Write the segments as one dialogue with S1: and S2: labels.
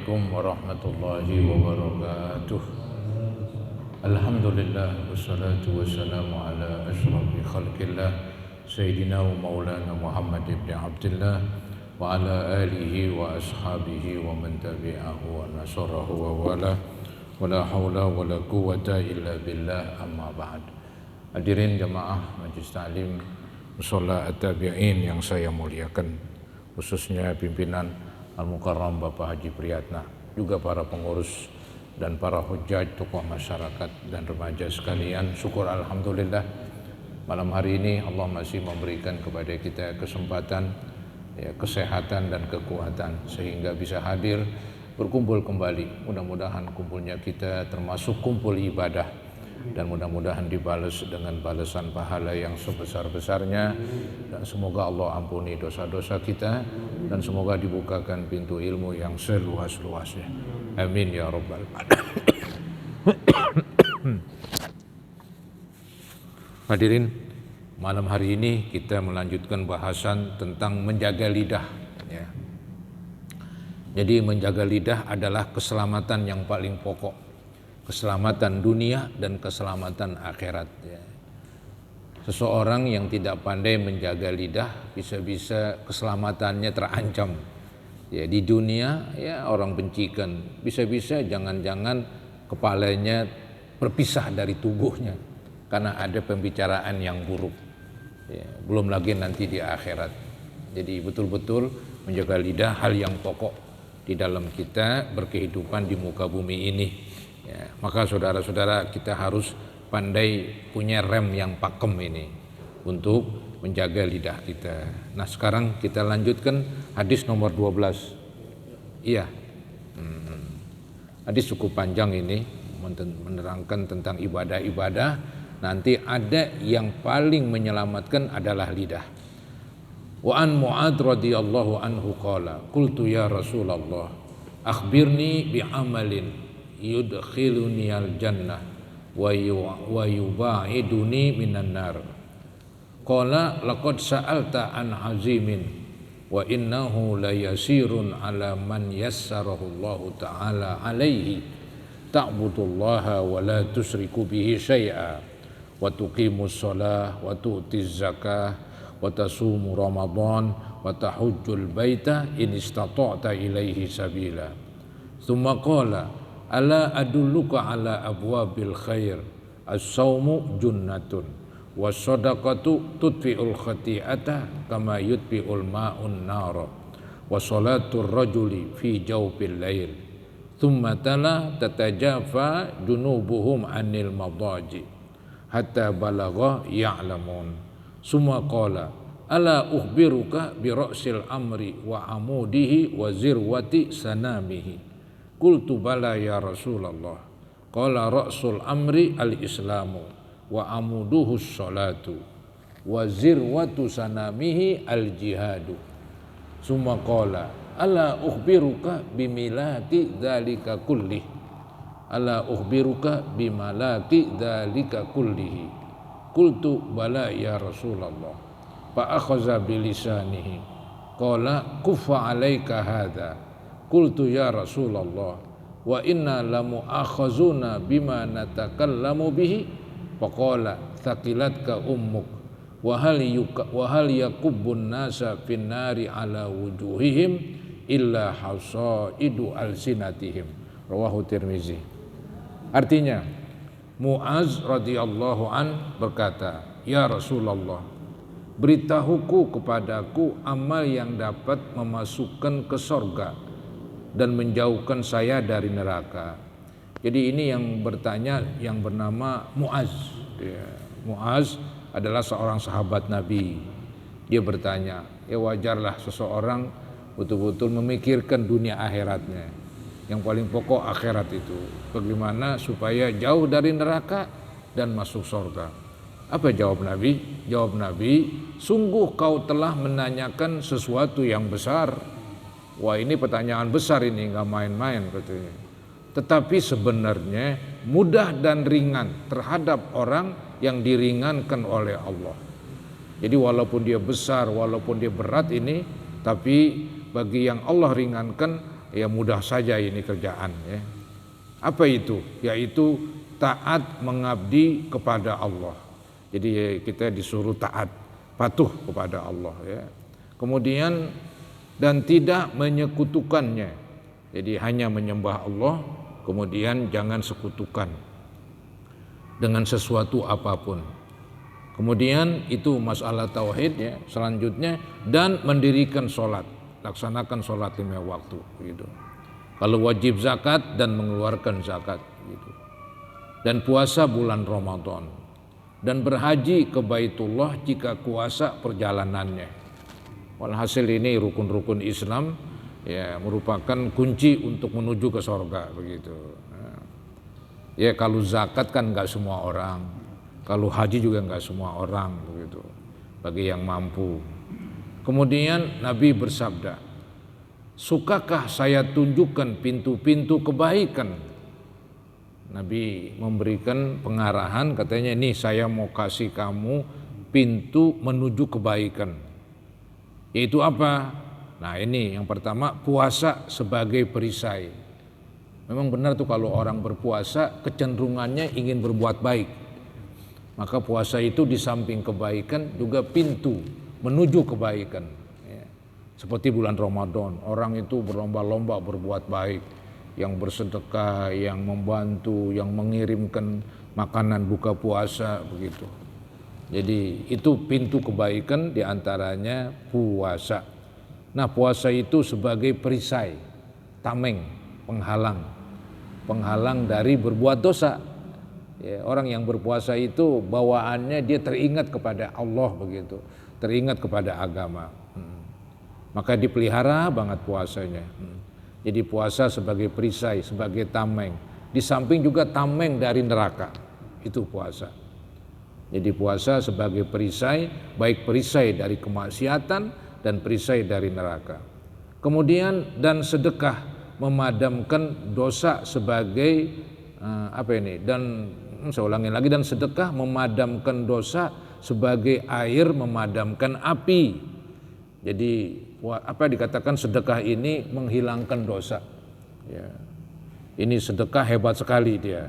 S1: Assalamualaikum warahmatullahi wabarakatuh. Alhamdulillah wassalatu wassalamu ala asyrafil khalqillah Sayyidina wa maulana Muhammad ibn Abdullah wa ala alihi wa ashabihi wa man tabi'ahu wa nasarahu wa wala wa la hawla wa la quwwata illa billah, amma ba'd. Hadirin jamaah Majlis Ta'lim Mushola At-Tabi'in yang saya muliakan, khususnya pimpinan Al-Mukarram Bapak Haji Priyatna, juga para pengurus dan para hujjaj, tokoh masyarakat dan remaja sekalian. Syukur alhamdulillah malam hari ini Allah masih memberikan kepada kita kesempatan, kesehatan dan kekuatan sehingga bisa hadir berkumpul kembali. Mudah-mudahan kumpulnya kita termasuk kumpul ibadah dan mudah-mudahan dibalas dengan balasan pahala yang sebesar-besarnya, dan semoga Allah ampuni dosa-dosa kita dan semoga dibukakan pintu ilmu yang seluas-luasnya. Amin ya rabbal alamin. Hadirin, malam hari ini kita melanjutkan bahasan tentang menjaga lidah. Jadi menjaga lidah adalah keselamatan yang paling pokok, keselamatan dunia dan keselamatan akhirat. Seseorang yang tidak pandai menjaga lidah bisa-bisa keselamatannya terancam. Di dunia orang bencikan, bisa-bisa jangan-jangan kepalanya berpisah dari tubuhnya karena ada pembicaraan yang buruk. Belum lagi nanti di akhirat. Jadi betul-betul menjaga lidah hal yang pokok di dalam kita berkehidupan di muka bumi ini. Maka saudara-saudara, kita harus pandai punya rem yang pakem ini untuk menjaga lidah kita. Nah, sekarang kita lanjutkan hadis nomor 12. Hadis cukup panjang ini, menerangkan tentang ibadah-ibadah. Nanti ada yang paling menyelamatkan adalah lidah. Wa an Mu'adz radhiyallahu anhu qala qultu ya Rasulullah akhbirni bi amalin yudkhiluni al-jannah wa yubaiduni minan nar. Qala laqad sa'alta an azimin wa innahu la yasirun ala man yassarahu Allah ta'ala alaihi ta'budullaha wa la tusriku bihi syai'a wa tuqimus shalah wa tu'tiz zakah wa tasumu ramadan wa tahujjul baita in istata'ta ilaihi sabila. Tsumma qala ala adulluka ala abwabil khair as-sawmu junnatun was-sadaqatu tudfi'ul khati'ata kama yudfi'ul ma'un nara wa salatur rajuli fi jawfil lail thumma tala tatajafa junubuhum anil madaji hatta balagha ya'lamun. Summa qala ala ukhbiruka bi ra'sil amri wa amudihi wa zirwati sanamihi. Qultu bala ya Rasulullah. Qala ra'sul amri al-islamu wa amuduhu sholatu wa zirwatu sanamihi al-jihadu. Summa qala ala ukhbiruka bimilaki dzalika kullih. Ala ukhbiruka bimalaki dzalika kullihi. Qultu bala ya Rasulullah. Fa akhadha bilisanihi. Qala kuffa alaika hadza. Qultu ya Rasulullah wa inna lamu akhazuna bima natakallamu bihi. Faqala thaqilatka ummuk wa hal yakubbun nasa fin nari ala wujuhihim illa hasaidu alsinatihim. Rawahu Tirmizi. Artinya, Mu'adz radhiyallahu an berkata, ya Rasulullah, beritahuku kepadaku amal yang dapat memasukkan ke surga dan menjauhkan saya dari neraka. Jadi ini yang bertanya yang bernama Mu'adz. Mu'adz adalah seorang sahabat Nabi. Dia bertanya, wajarlah seseorang betul-betul memikirkan dunia akhiratnya. Yang paling pokok akhirat itu. Bagaimana supaya jauh dari neraka dan masuk surga. Apa jawab Nabi? Jawab Nabi, sungguh kau telah menanyakan sesuatu yang besar. Wah, ini pertanyaan besar ini, nggak main-main katanya. Tetapi sebenarnya mudah dan ringan terhadap orang yang diringankan oleh Allah. Jadi walaupun dia besar, walaupun dia berat ini, tapi bagi yang Allah ringankan, ya mudah saja ini kerjaan ya. Apa itu? Yaitu taat mengabdi kepada Allah. Jadi kita disuruh taat, patuh kepada Allah ya. Kemudian dan tidak menyekutukannya. Jadi hanya menyembah Allah, kemudian jangan sekutukan dengan sesuatu apapun. Kemudian itu masalah tauhid ya. Selanjutnya dan mendirikan sholat, laksanakan sholat 5 waktu gitu. Kalau wajib zakat dan mengeluarkan zakat gitu. Dan puasa bulan Ramadan dan berhaji ke Baitullah jika kuasa perjalanannya. Walhasil ini rukun-rukun Islam ya merupakan kunci untuk menuju ke surga begitu. Ya kalau zakat kan nggak semua orang, kalau haji juga nggak semua orang begitu, bagi yang mampu. Kemudian Nabi bersabda, sukakah saya tunjukkan pintu-pintu kebaikan? Nabi memberikan pengarahan, katanya nih saya mau kasih kamu pintu menuju kebaikan. Yaitu apa? Nah ini yang pertama, puasa sebagai perisai. Memang benar tuh kalau orang berpuasa kecenderungannya ingin berbuat baik. Maka puasa itu di samping kebaikan juga pintu menuju kebaikan. Ya. Seperti bulan Ramadan, orang itu berlomba-lomba berbuat baik. Yang bersedekah, yang membantu, yang mengirimkan makanan buka puasa begitu. Jadi itu pintu kebaikan diantaranya puasa. Nah puasa itu sebagai perisai, tameng, penghalang dari berbuat dosa. Ya, orang yang berpuasa itu bawaannya dia teringat kepada Allah begitu, teringat kepada agama. Maka dipelihara banget puasanya. Jadi puasa sebagai perisai, sebagai tameng. Di samping juga tameng dari neraka, itu puasa. Jadi puasa sebagai perisai, baik perisai dari kemaksiatan dan perisai dari neraka. Kemudian dan sedekah memadamkan dosa sebagai dan saya ulangi lagi, dan sedekah memadamkan dosa sebagai air memadamkan api. Jadi dikatakan sedekah ini menghilangkan dosa. Ya. Ini sedekah hebat sekali dia.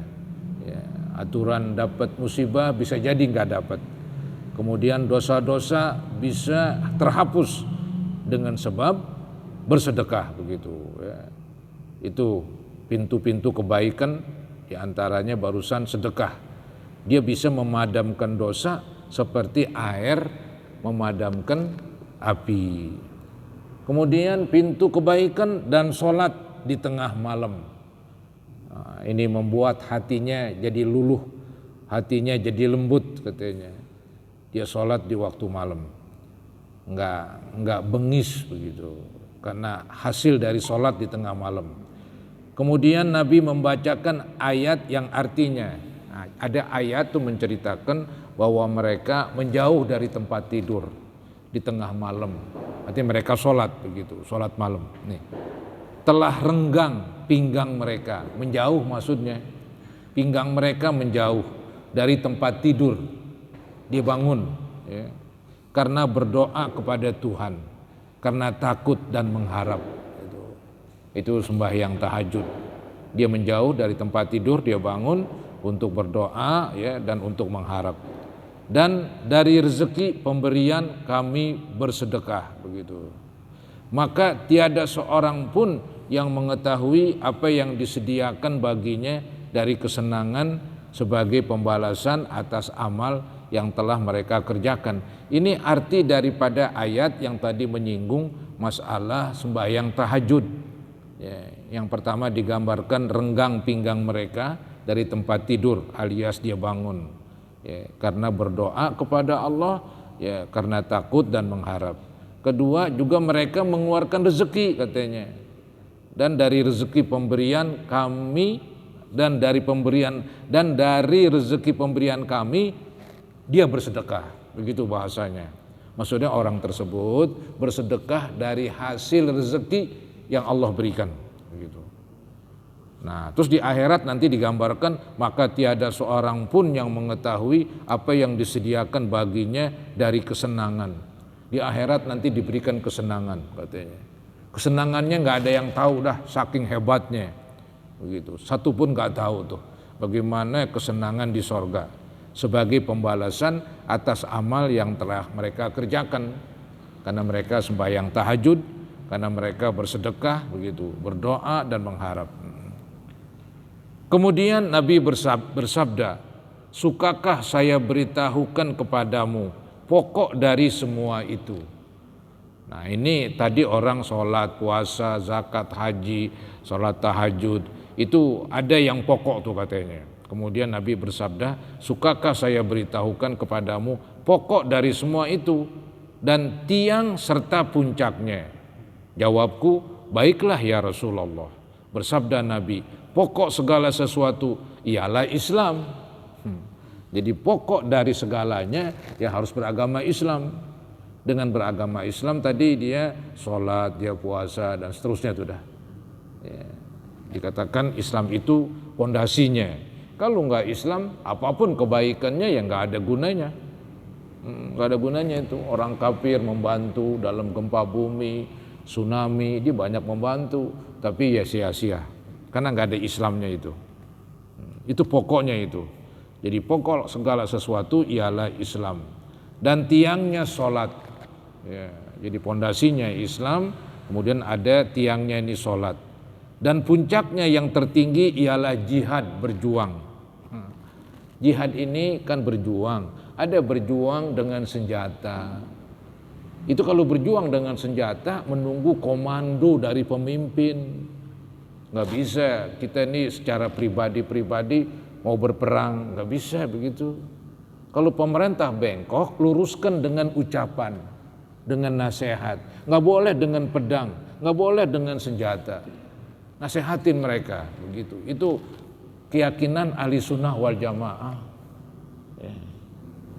S1: Ya. Aturan dapat musibah bisa jadi nggak dapat. Kemudian dosa-dosa bisa terhapus dengan sebab bersedekah begitu. Ya. Itu pintu-pintu kebaikan, diantaranya barusan sedekah. Dia bisa memadamkan dosa seperti air memadamkan api. Kemudian pintu kebaikan dan sholat di tengah malam. Nah, ini membuat hatinya jadi luluh, hatinya jadi lembut katanya. Dia sholat di waktu malam, nggak bengis begitu, karena hasil dari sholat di tengah malam. Kemudian Nabi membacakan ayat yang artinya, ada ayat tuh menceritakan bahwa mereka menjauh dari tempat tidur di tengah malam. Artinya mereka sholat begitu, sholat malam. Nih, telah renggang pinggang mereka, menjauh maksudnya. Pinggang mereka menjauh dari tempat tidur. Dia bangun, ya, karena berdoa kepada Tuhan, karena takut dan mengharap. Itu sembahyang tahajud. Dia menjauh dari tempat tidur, dia bangun untuk berdoa, ya, dan untuk mengharap. Dan dari rezeki pemberian kami bersedekah begitu. Maka tiada seorang pun yang mengetahui apa yang disediakan baginya dari kesenangan sebagai pembalasan atas amal yang telah mereka kerjakan. Ini arti daripada ayat yang tadi menyinggung masalah sembahyang tahajud. Ya, yang pertama digambarkan renggang pinggang mereka dari tempat tidur alias dia bangun. Ya, karena berdoa kepada Allah, ya, karena takut dan mengharap. Kedua juga mereka mengeluarkan rezeki katanya. Dan dari rezeki pemberian kami dari rezeki pemberian kami dia bersedekah. Begitu bahasanya. Maksudnya orang tersebut bersedekah dari hasil rezeki yang Allah berikan. Begitu. Nah, terus di akhirat nanti digambarkan maka tiada seorang pun yang mengetahui apa yang disediakan baginya dari kesenangan. Di akhirat nanti diberikan kesenangan katanya. Kesenangannya nggak ada yang tahu dah, saking hebatnya. Begitu. Satu pun nggak tahu tuh bagaimana kesenangan di sorga sebagai pembalasan atas amal yang telah mereka kerjakan. Karena mereka sembahyang tahajud, karena mereka bersedekah, begitu, berdoa dan mengharap. Kemudian Nabi bersabda, sukakah saya beritahukan kepadamu pokok dari semua itu? Nah ini tadi orang sholat, puasa, zakat, haji, sholat tahajud, itu ada yang pokok tuh katanya. Kemudian Nabi bersabda, sukakah saya beritahukan kepadamu pokok dari semua itu dan tiang serta puncaknya? Jawabku, baiklah ya Rasulullah. Bersabda Nabi, pokok segala sesuatu ialah Islam. Jadi pokok dari segalanya ya harus beragama Islam. Dengan beragama Islam tadi dia sholat, dia puasa dan seterusnya itu dah. Ya. Dikatakan Islam itu pondasinya. Kalau nggak Islam, apapun kebaikannya ya nggak ada gunanya. Nggak ada gunanya itu. Orang kafir membantu dalam gempa bumi, tsunami, dia banyak membantu, tapi ya sia-sia. Karena nggak ada Islamnya itu. Itu pokoknya itu. Jadi pokok segala sesuatu ialah Islam. Dan tiangnya sholat. Ya, jadi pondasinya Islam, kemudian ada tiangnya ini sholat. Dan puncaknya yang tertinggi ialah jihad, berjuang. Jihad ini kan berjuang, ada berjuang dengan senjata. Itu kalau berjuang dengan senjata menunggu komando dari pemimpin. Nggak bisa, kita ini secara pribadi-pribadi mau berperang, nggak bisa begitu. Kalau pemerintah bengkok, luruskan dengan ucapan, dengan nasihat. Nggak boleh dengan pedang, nggak boleh dengan senjata. Nasihatin mereka, begitu. Itu keyakinan ahli sunnah wal jamaah.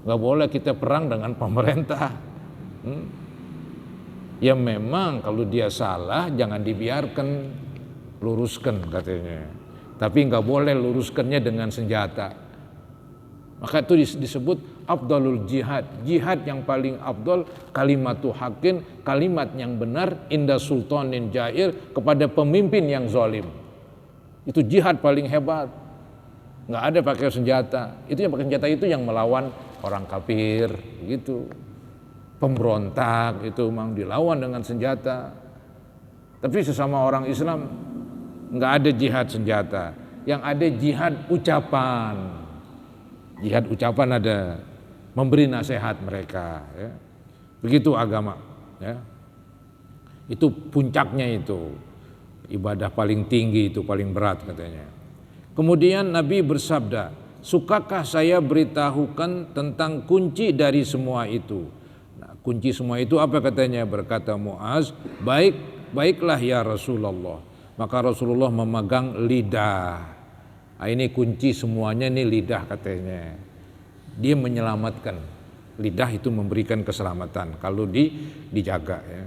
S1: Nggak boleh kita perang dengan pemerintah. Ya memang kalau dia salah jangan dibiarkan, luruskan katanya. Tapi nggak boleh luruskannya dengan senjata. Maka itu disebut afdalul jihad. Jihad yang paling afdal kalimatu haqqin, kalimat yang benar inda sultanin jair, kepada pemimpin yang zalim. Itu jihad paling hebat. Nggak ada pakai senjata. Itu yang pakai senjata itu yang melawan orang kafir gitu. Pemberontak itu memang dilawan dengan senjata. Tapi sesama orang Islam nggak ada jihad senjata. Yang ada jihad ucapan. Jihad ucapan ada, memberi nasihat mereka. Ya. Begitu agama. Ya. Itu puncaknya itu. Ibadah paling tinggi itu, paling berat katanya. Kemudian Nabi bersabda, sukakah saya beritahukan tentang kunci dari semua itu? Nah, kunci semua itu apa katanya? Berkata Muaz, baiklah ya Rasulullah. Maka Rasulullah memegang lidah. Nah, ini kunci semuanya, ini lidah katanya. Dia menyelamatkan. Lidah itu memberikan keselamatan kalau dijaga ya.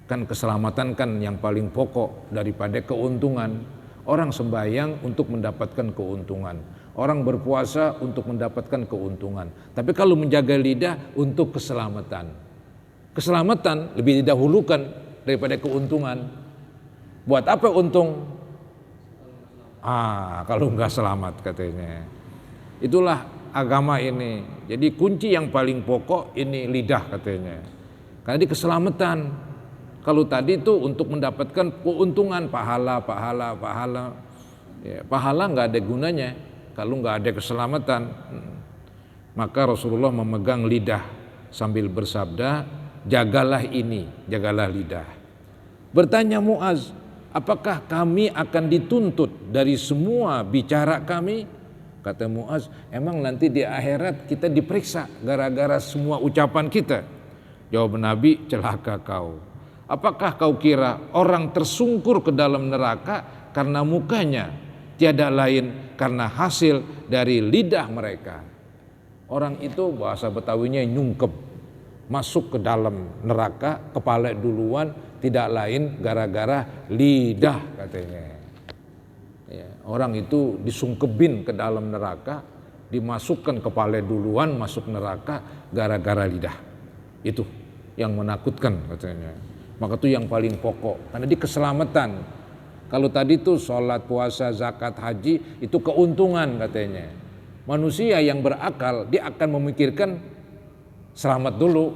S1: Kan keselamatan kan yang paling pokok daripada keuntungan. Orang sembahyang untuk mendapatkan keuntungan. Orang berpuasa untuk mendapatkan keuntungan. Tapi kalau menjaga lidah untuk keselamatan. Keselamatan lebih didahulukan daripada keuntungan. Buat apa untung? Kalau nggak selamat katanya. Itulah agama ini. Jadi kunci yang paling pokok ini lidah katanya. Karena di keselamatan. Kalau tadi itu untuk mendapatkan keuntungan, pahala. Ya, pahala nggak ada gunanya kalau nggak ada keselamatan. Maka Rasulullah memegang lidah sambil bersabda, jagalah ini, jagalah lidah. Bertanya Muaz, apakah kami akan dituntut dari semua bicara kami? Kata Muaz, emang nanti di akhirat kita diperiksa gara-gara semua ucapan kita? Jawab Nabi, celaka kau. Apakah kau kira orang tersungkur ke dalam neraka karena mukanya? Tiada lain karena hasil dari lidah mereka. Orang itu bahasa Betawinya nyungkep, masuk ke dalam neraka, kepala duluan, tidak lain gara-gara lidah katanya. Ya, orang itu disungkebin ke dalam neraka, dimasukkan kepala duluan masuk neraka gara-gara lidah. Itu yang menakutkan katanya. Maka itu yang paling pokok, karena di keselamatan. Kalau tadi tuh sholat, puasa, zakat, haji itu keuntungan katanya. Manusia yang berakal dia akan memikirkan selamat dulu,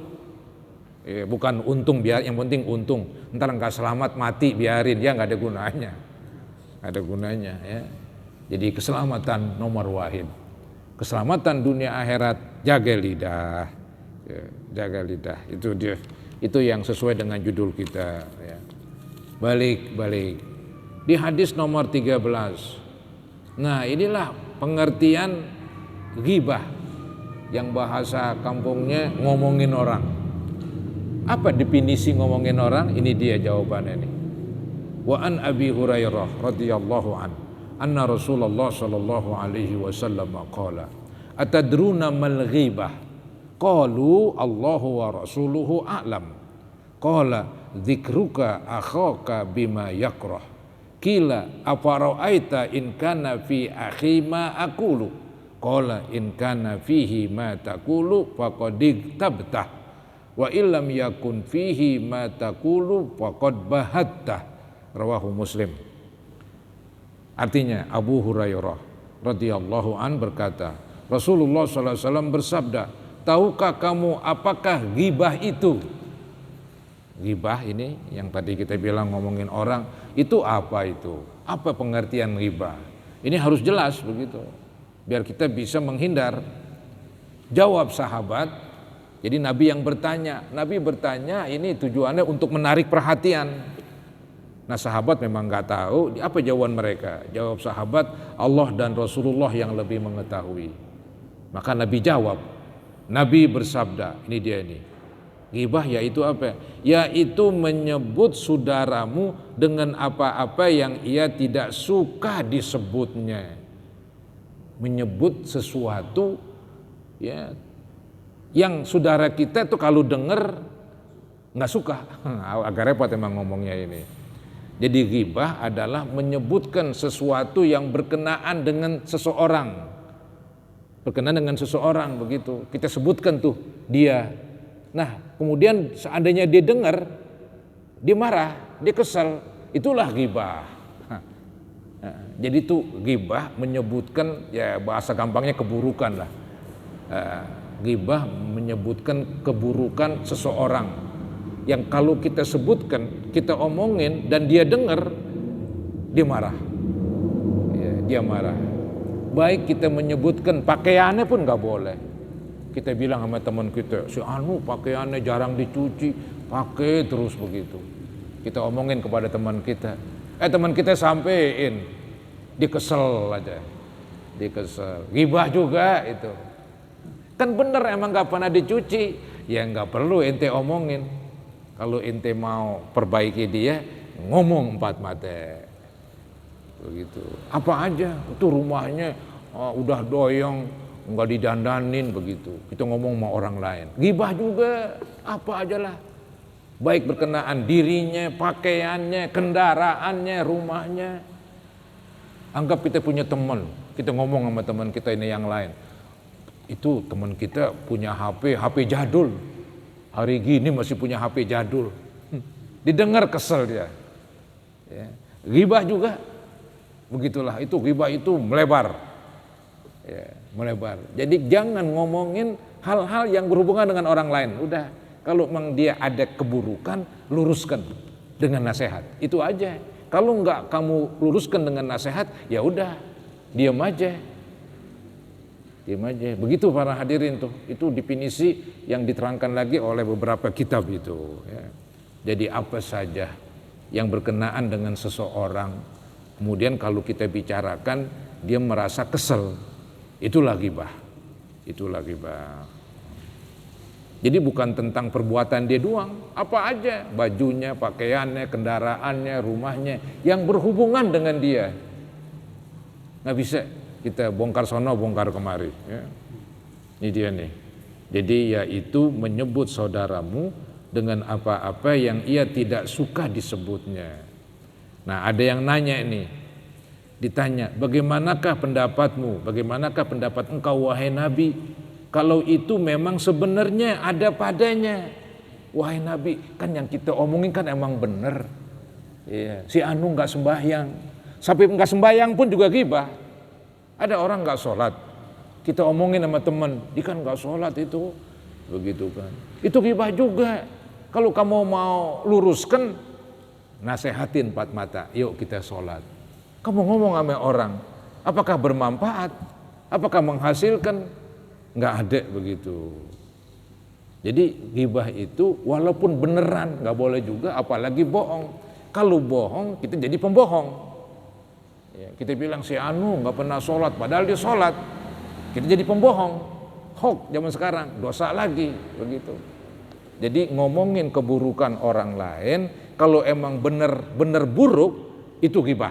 S1: bukan untung, biar yang penting untung. Ntar nggak selamat mati biarin, ya nggak ada gunanya, nggak ada gunanya ya. Jadi keselamatan nomor wahid, keselamatan dunia akhirat, jaga lidah, ya, jaga lidah. Itu dia, itu yang sesuai dengan judul kita. Ya. Balik di hadis nomor 13. Nah inilah pengertian ghibah, yang bahasa kampungnya ngomongin orang. Apa definisi ngomongin orang? Ini dia jawabannya nih. Wa an Abi Hurairah radhiyallahu an anna Rasulullah sallallahu alaihi wasallam qala atadruna mal ghibah qalu Allahu wa rasuluhu a'lam qala dzikruka akhaka bima yakrah kila afara'aita in kana fi akhi ma aqulu qala in kana fihi ma taqulu faqad tabtah wa illam yakun fihi ma taqulu faqad bahatta. Rawahu Muslim. Artinya Abu Hurairah radhiyallahu an berkata, Rasulullah sallallahu alaihi wasallam bersabda, tahukah kamu apakah ghibah itu? Ghibah ini yang tadi kita bilang ngomongin orang, itu apa itu? Apa pengertian ghibah? Ini harus jelas begitu, biar kita bisa menghindar. Jawab sahabat, jadi Nabi yang bertanya. Nabi bertanya ini tujuannya untuk menarik perhatian. Nah sahabat memang nggak tahu apa jawaban mereka. Jawab sahabat, Allah dan Rasulullah yang lebih mengetahui. Maka Nabi jawab, Nabi bersabda, ini dia ini. Ghibah yaitu apa? Yaitu menyebut saudaramu dengan apa-apa yang ia tidak suka disebutnya. Menyebut sesuatu ya yang saudara kita tuh kalau denger nggak suka. Agak repot emang ngomongnya ini. Jadi ghibah adalah menyebutkan sesuatu yang berkenaan dengan seseorang. Berkenaan dengan seseorang begitu. Kita sebutkan tuh dia. Nah, kemudian seandainya dia dengar, dia marah, dia kesal, itulah ghibah. Jadi itu ghibah menyebutkan, ya bahasa gampangnya keburukan lah. Ghibah menyebutkan keburukan seseorang yang kalau kita sebutkan, kita omongin dan dia dengar, dia marah. Ya, dia marah. Baik kita menyebutkan pakaiannya pun nggak boleh. Kita bilang sama teman kita, si Anu pakaiannya jarang dicuci, pakai terus begitu. Kita omongin kepada teman kita, teman kita sampein, dia kesel aja, dia kesel. Ghibah juga itu. Kan bener emang nggak pernah dicuci, ya nggak perlu ente omongin. Kalau ente mau perbaiki dia, ngomong 4 mata, begitu. Apa aja, itu rumahnya udah doyong, nggak didandanin begitu. Kita ngomong sama orang lain. Ghibah juga, apa aja lah. Baik berkenaan dirinya, pakaiannya, kendaraannya, rumahnya. Anggap kita punya teman, kita ngomong sama teman kita ini yang lain. Itu teman kita punya HP jadul. Hari gini masih punya HP jadul. Didengar kesel dia. Ya. Ghibah juga. Begitulah, itu ghibah itu melebar. Ya, melebar. Jadi jangan ngomongin hal-hal yang berhubungan dengan orang lain. Udah, kalau memang dia ada keburukan, luruskan dengan nasihat. Itu aja. Kalau enggak kamu luruskan dengan nasihat, ya udah, diam aja. Diam aja. Begitu para hadirin tuh. Itu definisi yang diterangkan lagi oleh beberapa kitab itu. Ya. Jadi apa saja yang berkenaan dengan seseorang, kemudian kalau kita bicarakan dia merasa kesel, itulah ghibah. Itulah ghibah. Jadi bukan tentang perbuatan dia doang, apa aja, bajunya, pakaiannya, kendaraannya, rumahnya yang berhubungan dengan dia. Nggak bisa kita bongkar sono, bongkar kemari. Ya. Ini dia nih. Jadi yaitu menyebut saudaramu dengan apa-apa yang ia tidak suka disebutnya. Nah ada yang nanya nih, ditanya, bagaimanakah pendapatmu, bagaimanakah pendapat engkau wahai Nabi, kalau itu memang sebenarnya ada padanya. wahai Nabi, kan yang kita omongin kan emang bener. Ya, si Anu nggak sembahyang, sampai nggak sembahyang pun juga ghibah. Ada orang nggak sholat, kita omongin sama teman, dia kan nggak sholat itu, begitu kan. Itu ghibah juga. Kalau kamu mau luruskan, nasehatin empat mata, yuk kita sholat. Kamu ngomong sama orang, apakah bermanfaat? Apakah menghasilkan? Nggak ada begitu. Jadi ghibah itu walaupun beneran nggak boleh juga, apalagi bohong. Kalau bohong kita jadi pembohong. Ya, kita bilang si Anu nggak pernah sholat, padahal dia sholat. Kita jadi pembohong. Hoax zaman sekarang, dosa lagi begitu. Jadi ngomongin keburukan orang lain, kalau emang bener buruk itu ghibah.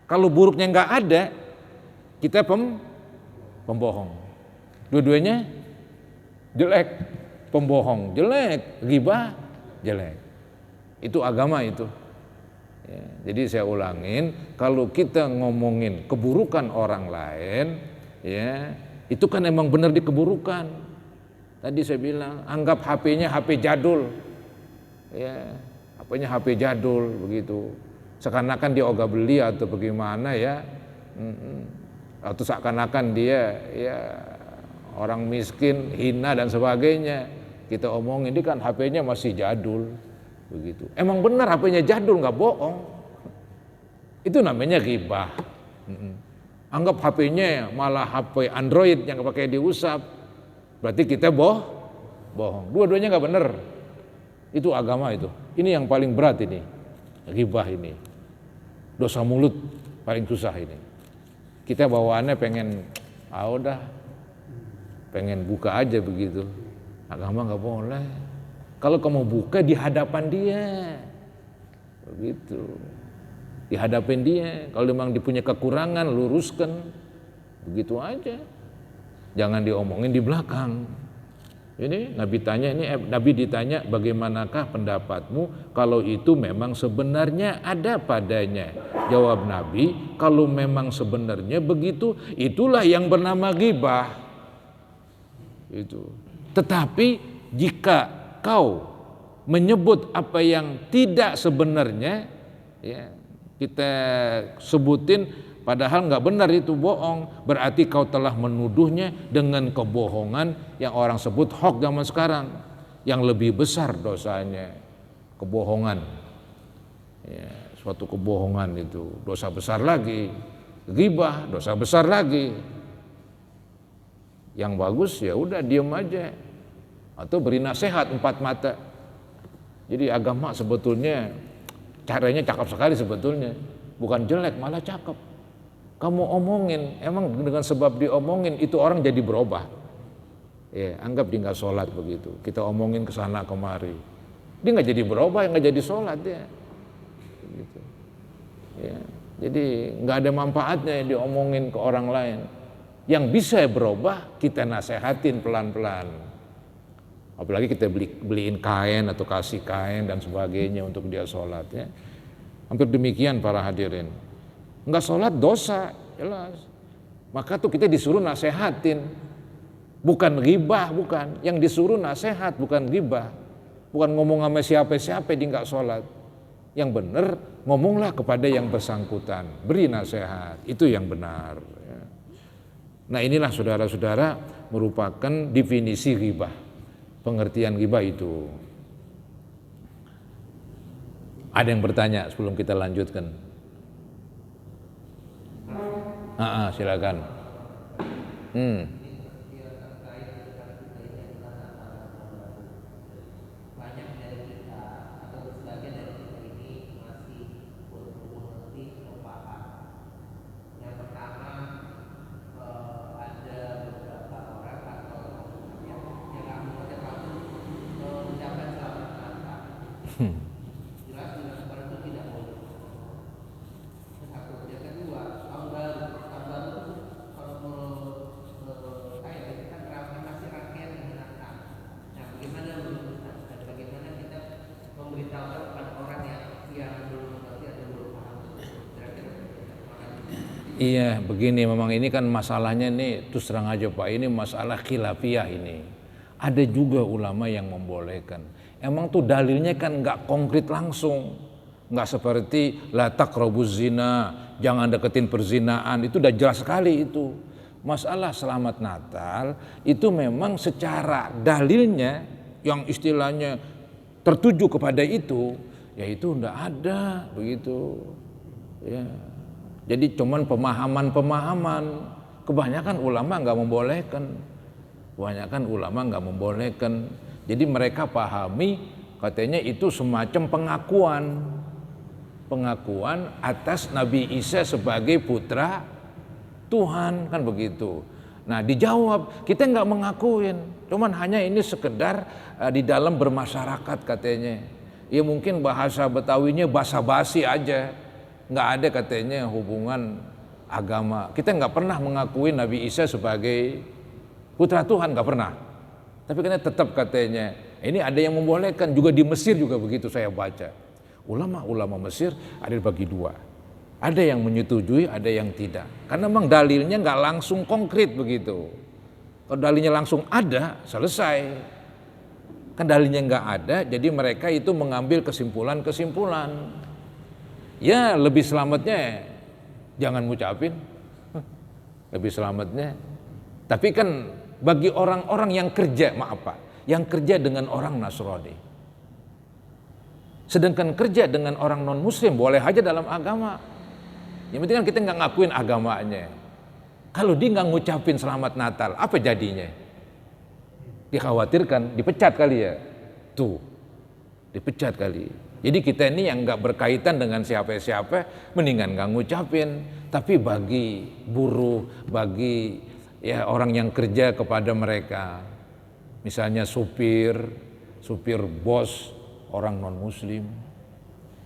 S1: Kalau buruknya nggak ada, kita pembohong. Dua-duanya jelek, pembohong jelek, ghibah jelek. Itu agama itu. Ya, jadi saya ulangin, kalau kita ngomongin keburukan orang lain, ya itu kan emang benar di keburukan. Tadi saya bilang, anggap HP-nya HP jadul, ya HP-nya HP jadul begitu. Seakan-akan dia ogah beli atau bagaimana ya, atau seakan-akan dia ya orang miskin, hina dan sebagainya. Kita omongin, ini kan HP-nya masih jadul, begitu. Emang benar HP-nya jadul, nggak bohong. Itu namanya ghibah. Anggap HP-nya malah HP Android yang pakai diusap, berarti kita bohong. Dua-duanya nggak benar. Itu agama itu. Ini yang paling berat ini, ghibah ini. Dosa mulut paling susah ini. Kita bawaannya pengen, udah, pengen buka aja begitu. Agama nggak boleh. Kalau kamu buka di hadapan dia, begitu. Di hadapan dia. Kalau memang dia punya kekurangan, luruskan, begitu aja. Jangan diomongin di belakang. Ini Nabi ditanya, bagaimanakah pendapatmu kalau itu memang sebenarnya ada padanya? Jawab Nabi, kalau memang sebenarnya begitu, itulah yang bernama ghibah. Itu. Tetapi jika kau menyebut apa yang tidak sebenarnya, ya, kita sebutin padahal nggak benar, itu bohong, berarti kau telah menuduhnya dengan kebohongan yang orang sebut hoax zaman sekarang, yang lebih besar dosanya, kebohongan. Ya, suatu kebohongan itu dosa besar lagi, ghibah dosa besar lagi. Yang bagus ya udah diam aja, atau beri nasihat empat mata. Jadi agama sebetulnya caranya cakep sekali sebetulnya, bukan jelek malah cakep. Kamu omongin, emang dengan sebab diomongin itu orang jadi berubah. Ya, anggap dia nggak sholat begitu, kita omongin ke sana kemari, dia nggak jadi berubah, nggak jadi sholat dia. Gitu. Ya, jadi nggak ada manfaatnya diomongin ke orang lain. Yang bisa berubah kita nasehatin pelan-pelan. Apalagi kita beliin kain atau kasih kain dan sebagainya untuk dia sholat. Ya. Hampir demikian para hadirin. Enggak sholat dosa, jelas. Maka tuh kita disuruh nasehatin, bukan ghibah, bukan. Yang disuruh nasehat, bukan ghibah. Bukan ngomong sama siapa-siapa dia enggak sholat. Yang benar, ngomonglah kepada yang bersangkutan, beri nasihat, itu yang benar. Nah inilah saudara-saudara merupakan definisi ghibah, pengertian ghibah itu. Ada yang bertanya sebelum kita lanjutkan? Silakan. Iya, begini, memang ini kan masalahnya nih, terus terang aja Pak, ini masalah khilafiyah ini. Ada juga ulama yang membolehkan. Emang tuh dalilnya kan nggak konkret langsung, nggak seperti la taqrabuz zina, jangan deketin perzinaan, itu udah jelas sekali itu. Masalah selamat Natal itu memang secara dalilnya yang istilahnya tertuju kepada itu, ya itu nggak ada begitu. Ya. Jadi cuman pemahaman-pemahaman. Kebanyakan ulama nggak membolehkan. Jadi mereka pahami katanya itu semacam pengakuan atas Nabi Isa sebagai putra Tuhan, kan begitu. Nah dijawab, kita nggak mengakuin, cuman hanya ini sekedar di dalam bermasyarakat katanya. Ya mungkin bahasa Betawinya basa-basi aja, nggak ada katanya hubungan agama. Kita nggak pernah mengakui Nabi Isa sebagai putra Tuhan, nggak pernah. Tapi karena tetap katanya, ini ada yang membolehkan, juga di Mesir juga begitu saya baca. Ulama-ulama Mesir ada dibagi dua. Ada yang menyetujui, ada yang tidak. Karena memang dalilnya nggak langsung konkret begitu. Kalau dalilnya langsung ada, selesai. Kan dalilnya nggak ada, jadi mereka itu mengambil kesimpulan-kesimpulan. Ya lebih selamatnya jangan ngucapin. Lebih selamatnya. Tapi kan bagi orang-orang yang kerja, yang kerja dengan orang Nasrani. Sedangkan kerja dengan orang non-muslim boleh aja dalam agama. Yang penting kan kita nggak ngakuin agamanya. Kalau dia nggak ngucapin selamat Natal, apa jadinya? Dikhawatirkan dipecat kali ya. Tuh, dipecat kali. Jadi kita ini yang nggak berkaitan dengan siapa-siapa, mendingan nggak ngucapin. Tapi bagi buruh, bagi ya orang yang kerja kepada mereka, misalnya supir bos orang non muslim,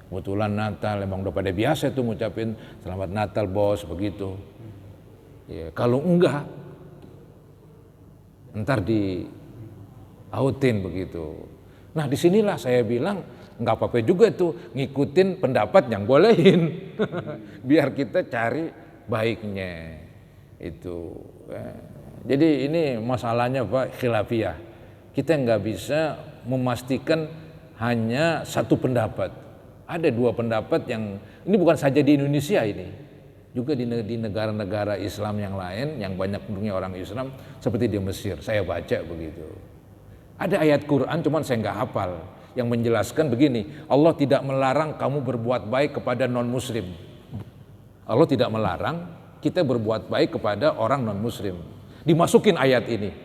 S1: kebetulan Natal emang udah pada biasa tuh ngucapin selamat Natal bos begitu. Ya, kalau enggak ntar di autin begitu. Nah disinilah saya bilang nggak apa-apa juga tuh ngikutin pendapat yang bolehin, biar kita cari baiknya itu. Jadi ini masalahnya Pak, khilafiyah. Kita nggak bisa memastikan hanya satu pendapat. Ada dua pendapat yang ini bukan saja di Indonesia ini, juga di negara-negara Islam yang lain yang banyak penduduknya orang Islam seperti di Mesir. Saya baca begitu. Ada ayat Quran, cuman saya nggak hafal, yang menjelaskan begini: Allah tidak melarang kamu berbuat baik kepada non-Muslim. Allah tidak melarang kita berbuat baik kepada orang non-Muslim. Dimasukin ayat ini,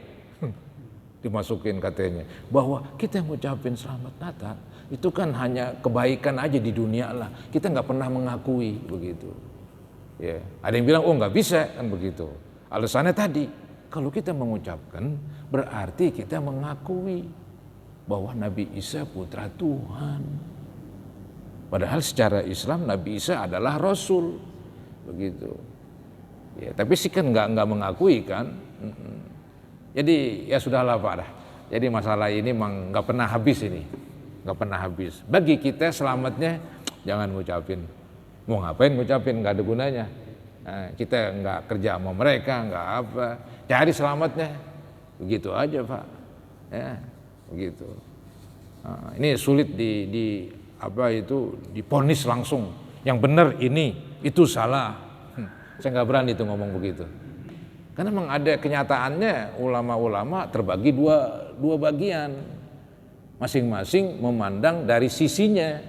S1: dimasukin katanya bahwa kita ngucapin selamat Natal itu kan hanya kebaikan aja di dunia lah. Kita nggak pernah mengakui begitu. Ya, ada yang bilang oh nggak bisa kan begitu. Alasannya tadi, kalau kita mengucapkan berarti kita mengakui bahwa Nabi Isa putra Tuhan. Padahal secara Islam Nabi Isa adalah Rasul, begitu. Ya, tapi sih kan nggak mengakui kan. Jadi ya sudahlah Pak dah. Jadi masalah ini memang nggak pernah habis ini, nggak pernah habis. Bagi kita selamatnya jangan ngucapin. Mau ngapain ngucapin, nggak ada gunanya. Nah, kita nggak kerja sama mereka, nggak apa. Cari selamatnya, begitu aja Pak. Ya, begitu. Nah, ini sulit diponis langsung. Yang benar ini, itu salah. Saya nggak berani tuh ngomong begitu. Karena memang ada kenyataannya ulama-ulama terbagi dua bagian. Masing-masing memandang dari sisinya.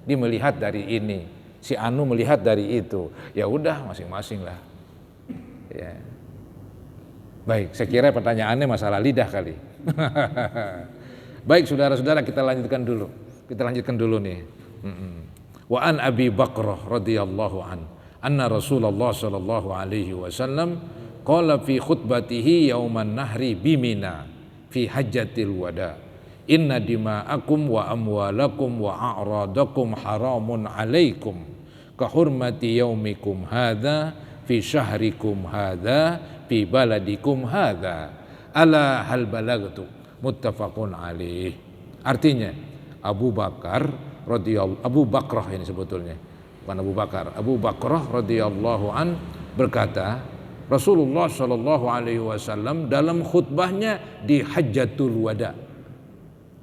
S1: Dia melihat dari ini, si Anu melihat dari itu. Ya udah masing-masing lah. Ya. Baik, saya kira pertanyaannya masalah lidah kali. Baik saudara-saudara, kita lanjutkan dulu. Kita lanjutkan dulu nih. Wa an Abi Bakrah radhiyallahu an. Anna Rasulullah sallallahu alaihi wasallam qala fi khutbatihi yauman nahri bimina fi hajjatil wada inna dima'akum wa amwalakum wa a'radakum haramun alaikum ka hurmati yaumikum hadha fi syahrikum hadha fi baladikum hadha ala hal balagtu muttafaqun alaih. Artinya Abu Bakrah ini sebetulnya bukan Abu Bakrah radhiyallahu an berkata, Rasulullah Shallallahu alaihi wasallam dalam khutbahnya di Hajjatul Wada.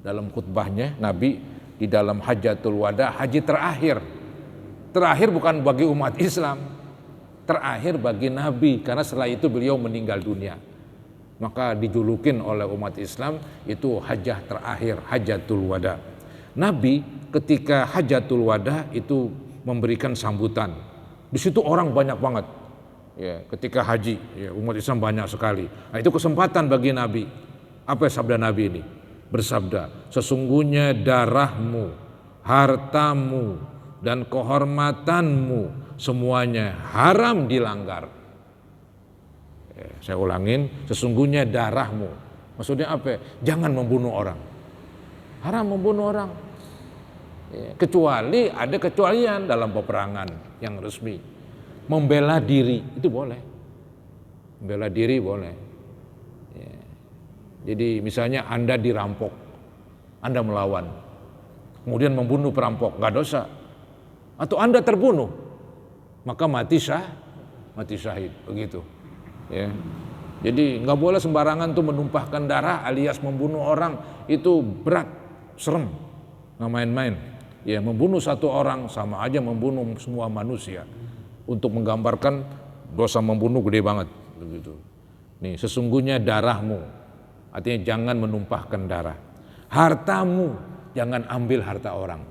S1: dalam khutbahnya Nabi di dalam Hajatul Wada, haji terakhir. Terakhir bukan bagi umat Islam, terakhir bagi Nabi, karena setelah itu beliau meninggal dunia. Maka dijulukin oleh umat Islam itu hajah terakhir, Hajatul Wada. Nabi ketika Hajatul Wada itu memberikan sambutan. Di situ orang banyak banget. Ya, ketika haji, ya, umat Islam banyak sekali. Nah, itu kesempatan bagi Nabi. Apa sabda Nabi ini? Bersabda, sesungguhnya darahmu, hartamu, dan kehormatanmu semuanya haram dilanggar. Ya, saya ulangin, sesungguhnya darahmu. Maksudnya apa? Jangan membunuh orang. Haram membunuh orang. Ya, kecuali ada kecualian dalam peperangan yang resmi. Membela diri itu boleh. Membela diri boleh. Ya. Jadi misalnya Anda dirampok, Anda melawan, kemudian membunuh perampok, nggak dosa. Atau Anda terbunuh, maka mati syahid, begitu. Ya. Jadi nggak boleh sembarangan tuh menumpahkan darah alias membunuh orang, itu berat, serem, nggak main-main. Ya, membunuh satu orang sama aja membunuh semua manusia. Untuk menggambarkan dosa membunuh gede banget, begitu. Nih, sesungguhnya darahmu. Artinya jangan menumpahkan darah. Hartamu, jangan ambil harta orang.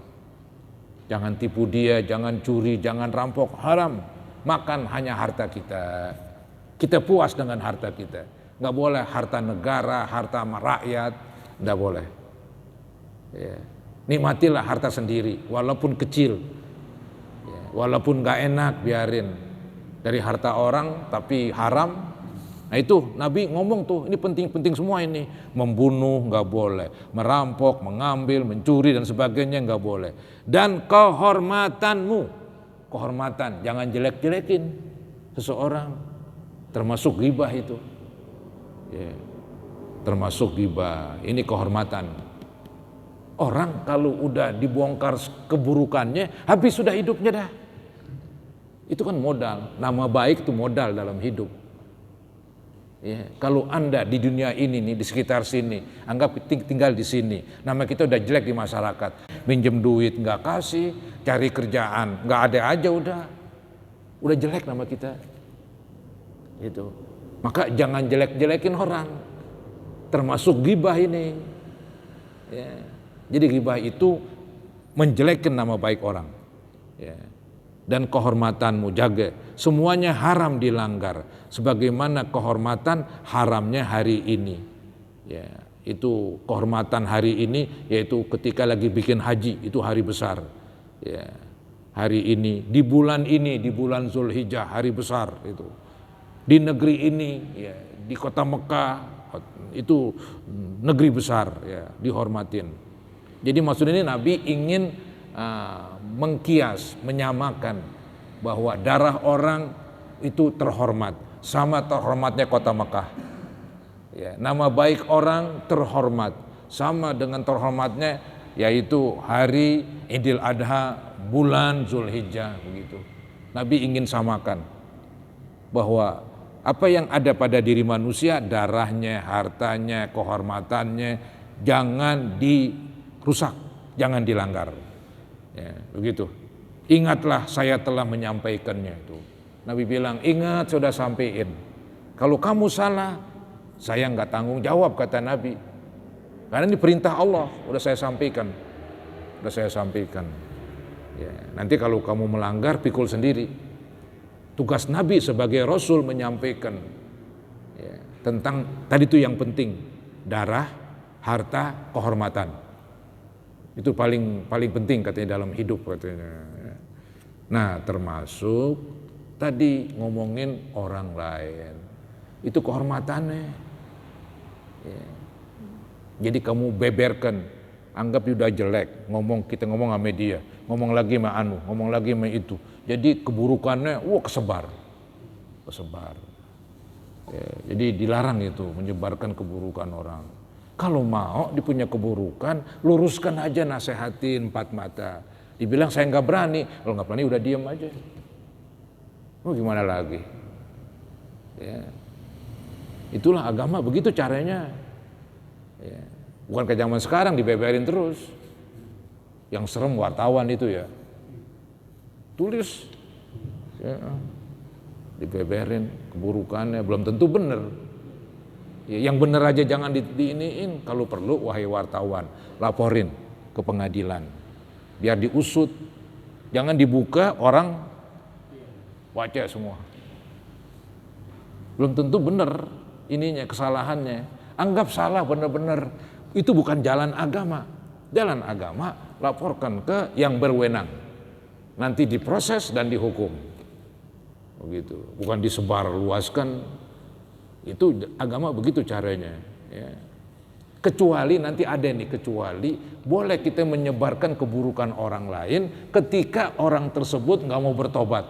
S1: Jangan tipu dia, jangan curi, jangan rampok, haram. Makan hanya harta kita. Kita puas dengan harta kita. Nggak boleh harta negara, harta rakyat, nggak boleh. Ya. Nikmatilah harta sendiri, walaupun kecil. Ya. Walaupun nggak enak, biarin. Dari harta orang, tapi haram. Nah itu Nabi ngomong tuh, ini penting-penting semua ini. Membunuh nggak boleh, merampok, mengambil, mencuri dan sebagainya nggak boleh. Dan kehormatanmu, kehormatan, jangan jelek-jelekin seseorang, termasuk ghibah itu. Ya, termasuk ghibah, ini kehormatan. Orang kalau udah dibongkar keburukannya, habis sudah hidupnya dah. Itu kan modal, nama baik itu modal dalam hidup. Ya, kalau Anda di dunia ini nih, di sekitar sini, anggap tinggal di sini, nama kita udah jelek di masyarakat, minjem duit nggak kasih, cari kerjaan nggak ada aja, udah jelek nama kita. Gitu. Maka jangan jelek-jelekin orang, termasuk ghibah ini. Ya. Jadi ghibah itu menjelekkan nama baik orang. Ya. Dan kehormatanmu jaga, semuanya haram dilanggar, sebagaimana kehormatan haramnya hari ini. Ya, itu kehormatan hari ini, yaitu ketika lagi bikin haji, itu hari besar. Ya, hari ini, di bulan Zulhijjah, hari besar itu. Di negeri ini, ya, di kota Mekah, itu negeri besar, ya, dihormatin. Jadi maksudnya ini Nabi ingin mengkias, menyamakan bahwa darah orang itu terhormat, sama terhormatnya kota Mekah. Ya, nama baik orang terhormat, sama dengan terhormatnya yaitu hari Idul Adha, bulan Zulhijjah, begitu. Nabi ingin samakan bahwa apa yang ada pada diri manusia, darahnya, hartanya, kehormatannya, jangan dirusak, jangan dilanggar. Ya, begitu. Ingatlah saya telah menyampaikannya itu. Nabi bilang, ingat sudah sampaikan. Kalau kamu salah, saya nggak tanggung jawab, kata Nabi. Karena ini perintah Allah, udah saya sampaikan. Ya, nanti kalau kamu melanggar, pikul sendiri. Tugas Nabi sebagai Rasul menyampaikan, ya, tentang tadi itu yang penting, darah, harta, kehormatan. Itu paling penting katanya dalam hidup katanya. Nah, termasuk tadi ngomongin orang lain, itu kehormatannya. Ya. Jadi kamu beberkan, anggap udah jelek, kita ngomong sama dia, ngomong lagi sama ngomong lagi sama itu. Jadi keburukannya, kesebar. Ya, jadi dilarang itu menyebarkan keburukan orang. Kalau mau dipunya keburukan, luruskan aja, nasehatin empat mata. Dibilang saya nggak berani, kalau nggak berani udah diam aja. Mau gimana lagi? Ya. Itulah agama, begitu caranya. Ya. Bukan kayak zaman sekarang dibeberin terus. Yang serem wartawan itu ya. Tulis ya, dibeberin keburukannya, belum tentu benar. Ya, yang benar aja jangan diiniin. Kalau perlu wahai wartawan, laporin ke pengadilan. Biar diusut. Jangan dibuka orang baca semua. Belum tentu benar ininya, kesalahannya. Anggap salah benar-benar. Itu bukan jalan agama. Jalan agama laporkan ke yang berwenang. Nanti diproses dan dihukum. Begitu. Bukan disebar luaskan. Itu agama begitu caranya. Ya. Kecuali nanti ada nih, kecuali boleh kita menyebarkan keburukan orang lain ketika orang tersebut nggak mau bertobat,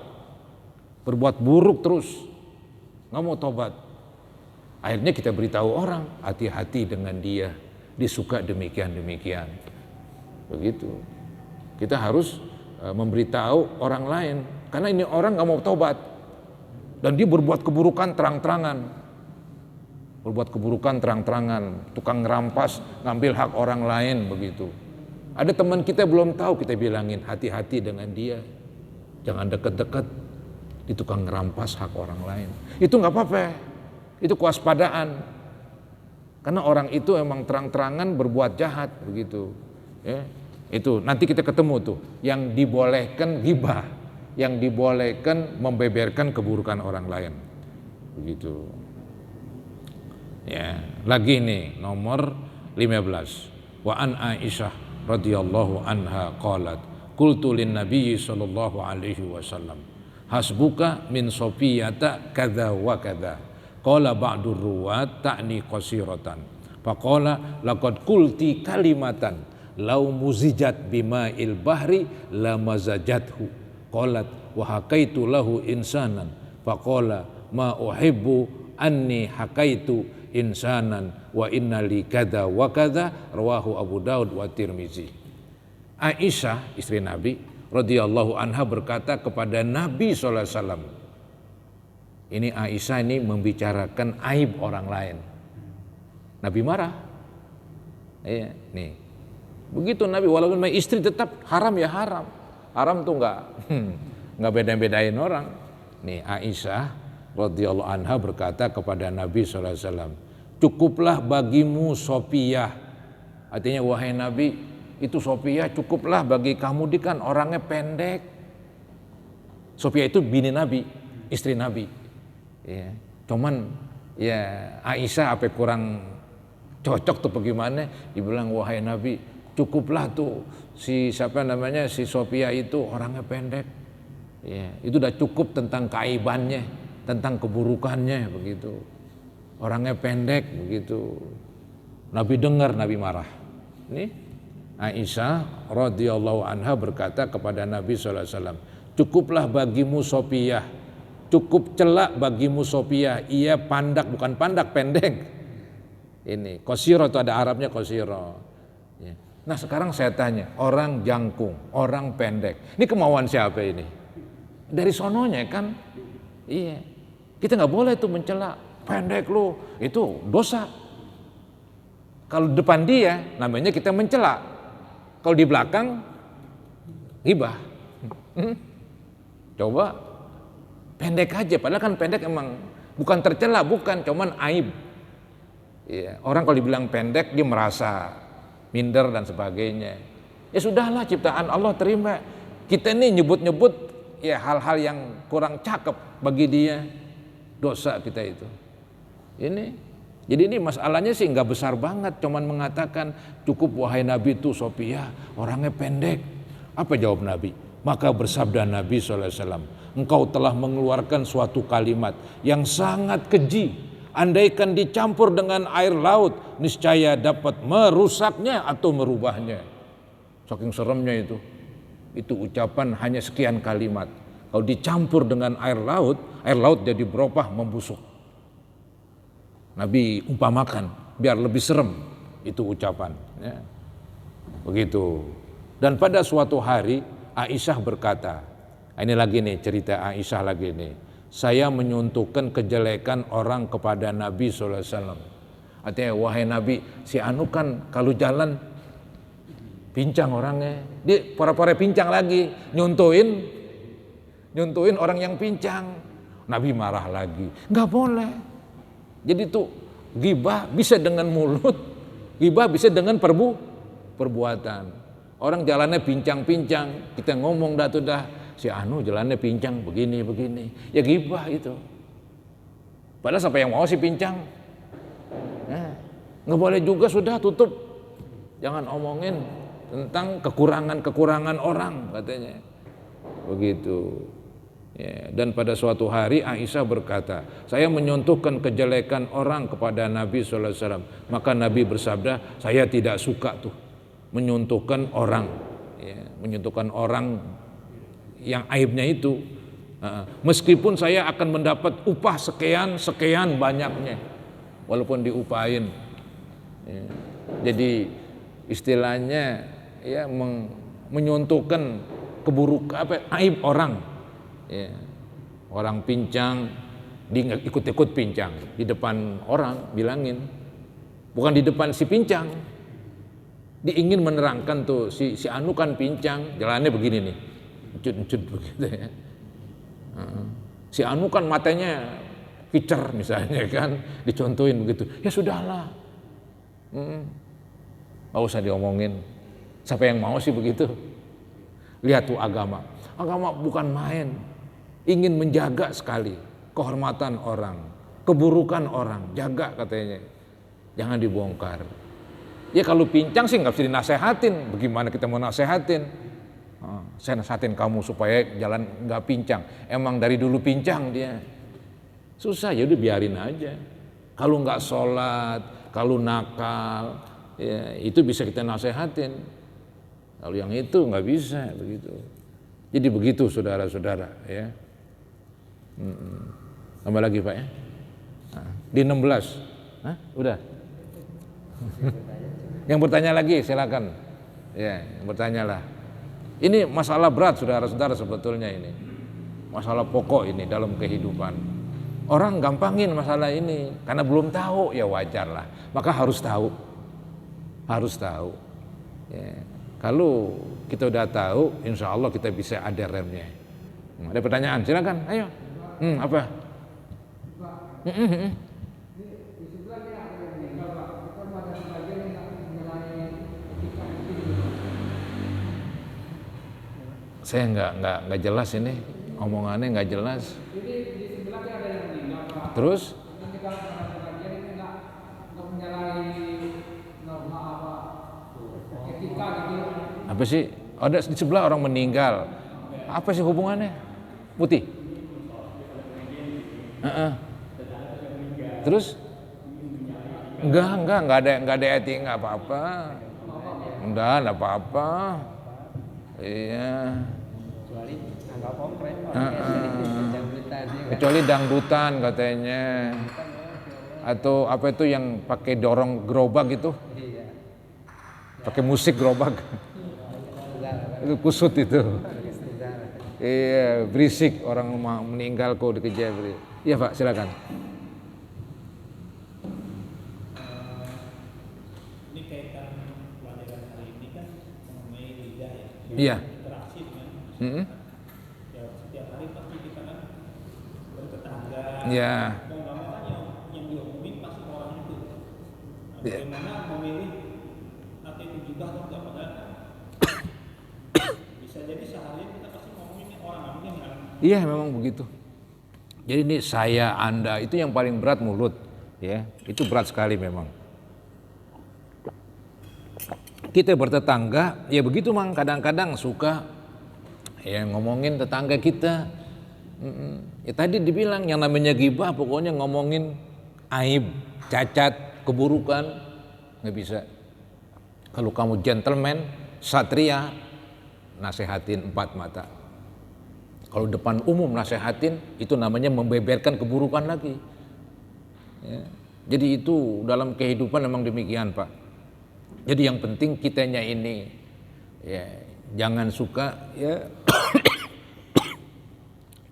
S1: berbuat buruk terus, nggak mau tobat. Akhirnya kita beritahu orang, hati-hati dengan dia, disuka demikian-demikian. Begitu. Kita harus memberitahu orang lain, karena ini orang nggak mau tobat dan dia berbuat keburukan terang-terangan. Berbuat keburukan terang-terangan, tukang ngerampas, ngambil hak orang lain begitu. Ada teman kita belum tahu, kita bilangin hati-hati dengan dia, jangan deket-deket di tukang ngerampas hak orang lain. Itu nggak apa-apa, itu kewaspadaan. Karena orang itu emang terang-terangan berbuat jahat begitu. Ya, itu nanti kita ketemu tuh, yang dibolehkan ghibah, yang dibolehkan membeberkan keburukan orang lain, begitu. Ya, lagi nih nomor 15. Wa an Aisyah radhiyallahu anha qalat qultu lin nabiy sallallahu alaihi wasallam hasbuka min sofiyata kadza wa kadza qala ba'dur ruwat ta'ni qasiratan faqala laqad qulti kalimatan law muzijat bima'il bahri lamazajathu qalat wa hakaitu lahu insanan faqala ma uhibbu anni hakaitu insanan wa inna li kada wa kada rawahu Abu Daud wa Tirmizi. Aisyah istri Nabi radhiyallahu anha berkata kepada Nabi SAW. Ini Aisyah ini membicarakan aib orang lain. Nabi marah. Iya, nih. Begitu Nabi, walaupun istri tetap haram ya haram. Haram tuh enggak beda-bedain orang. Nih Aisyah radhiyallahu anha berkata kepada Nabi SAW, cukuplah bagimu Sofiyah. Artinya wahai Nabi, itu Sofiyah cukuplah bagi kamu, dia kan orangnya pendek. Sofiyah itu bini Nabi, istri Nabi. Ya, cuman ya Aisyah apa kurang cocok tuh bagaimana? Dibilang wahai Nabi, cukuplah tuh si Sofiyah itu orangnya pendek. Ya, itu udah cukup tentang keaibannya, tentang keburukannya begitu. Orangnya pendek begitu. Nabi dengar, Nabi marah. Ini Aisyah radhiyallahu anha berkata kepada Nabi SAW, cukuplah bagimu Sofiyah, cukup celak bagimu Sofiyah. Ia pandak, bukan pandak, pendek. Ini qasira itu ada Arabnya qasira. Ya. Nah sekarang saya tanya, orang jangkung, orang pendek, ini kemauan siapa ini? Dari sononya kan? Iya. Kita nggak boleh tuh mencela, pendek lu, itu dosa. Kalau depan dia, namanya kita mencela. Kalau di belakang, ghibah. Coba pendek aja, padahal kan pendek emang bukan tercela, bukan, cuman aib. Ya, orang kalau dibilang pendek, dia merasa minder dan sebagainya. Ya sudahlah, ciptaan Allah, terima. Kita ini nyebut-nyebut ya hal-hal yang kurang cakep bagi dia. Dosa kita itu. Jadi ini masalahnya sih nggak besar banget, cuman mengatakan cukup wahai Nabi itu Sofiyah orangnya pendek. Apa jawab Nabi? Maka bersabda Nabi SAW, engkau telah mengeluarkan suatu kalimat yang sangat keji. Andaikan dicampur dengan air laut, niscaya dapat merusaknya atau merubahnya. Saking seremnya itu. Itu ucapan hanya sekian kalimat. Kalau dicampur dengan air laut jadi beropah membusuk. Nabi umpamakan biar lebih serem itu ucapan. Ya. Begitu. Dan pada suatu hari Aisyah berkata, ini lagi nih cerita Aisyah lagi nih. Saya menyuntukkan kejelekan orang kepada Nabi SAW. Artinya wahai Nabi, si anu kan kalau jalan pincang orangnya. Dia pura-pura pincang lagi, nyuntuin orang yang pincang. Nabi marah lagi. Nggak boleh. Jadi tuh ghibah bisa dengan mulut, ghibah bisa dengan perbuatan. Orang jalannya pincang-pincang, kita ngomong dah tuh dah, si anu jalannya pincang begini. Ya ghibah itu. Padahal siapa yang mau si pincang? Nggak boleh juga, sudah tutup. Jangan omongin tentang kekurangan orang katanya. Begitu. Ya, dan pada suatu hari Aisyah berkata, saya menyontohkan kejelekan orang kepada Nabi SAW. Maka Nabi bersabda, saya tidak suka tuh menyontohkan orang, ya, menyontohkan orang yang aibnya itu. Meskipun saya akan mendapat upah sekian banyaknya, walaupun diupahin. Ya. Jadi istilahnya ya menyontohkan aib orang. Ya. Orang pincang, dia ikut-ikut pincang di depan orang, bilangin, bukan di depan si pincang. Dia ingin menerangkan tuh si anu kan pincang, jalannya begini nih, encut begitu ya. Si anu kan matanya picer misalnya kan, dicontohin begitu. Ya sudahlah, nggak usah diomongin. Siapa yang mau sih begitu? Lihat tuh agama bukan main. Ingin menjaga sekali kehormatan orang, keburukan orang, jaga katanya. Jangan dibongkar. Ya kalau pincang sih nggak bisa dinasehatin. Bagaimana kita mau nasehatin? Saya nasehatin kamu supaya jalan nggak pincang. Emang dari dulu pincang dia. Susah, ya udah biarin aja. Kalau nggak sholat, kalau nakal, ya itu bisa kita nasehatin. Kalau yang itu nggak bisa begitu. Jadi begitu saudara-saudara ya. Tambah lagi Pak ya. Di 16. Udah. Yang bertanya lagi silakan. Ya, yang bertanyalah. Ini masalah berat saudara-saudara sebetulnya ini. Masalah pokok ini dalam kehidupan. Orang gampangin masalah ini karena belum tahu, ya wajar lah. Maka harus tahu. Harus tahu. Ya. Kalau kita udah tahu, insya Allah kita bisa ada remnya. Ada pertanyaan? Silakan. Ayo. Apa? Saya nggak jelas ini, omongannya nggak jelas. Terus? Apa sih? Ada di sebelah orang meninggal. Apa sih hubungannya? Putih. Terus? Enggak ada etik, enggak apa-apa. Enggak apa-apa. Iya. Kecuali dangdutan katanya. Atau apa itu yang pakai dorong gerobak itu? Pakai musik gerobak. Itu kusut itu. Iya, berisik, orang meninggal kok dikejar. Iya Pak, silakan.
S2: Ini kaitan pelajaran hari ini kan mengenai lidah ya.
S1: Iya.
S2: Interaksi dengan ya, setiap hari pasti kita kan bertetangga.
S1: Iya.
S2: Dan kan yang diomongin pasti orang itu. Nah,
S1: Iya.
S2: bagaimana memilih atau itu juga atau enggak, padahal kan bisa jadi sehari kita pasti ngomongin orang yang
S1: Iya, memang begitu. Jadi ini saya, Anda, itu yang paling berat mulut, ya. Itu berat sekali memang. Kita bertetangga, ya begitu mang, kadang-kadang suka ya ngomongin tetangga kita. Ya tadi dibilang yang namanya ghibah pokoknya ngomongin aib, cacat, keburukan, nggak bisa. Kalau kamu gentleman, satria, nasehatin empat mata. Kalau depan umum nasehatin, itu namanya membeberkan keburukan lagi. Ya. Jadi itu dalam kehidupan memang demikian Pak. Jadi yang penting kitanya ini, ya jangan suka ya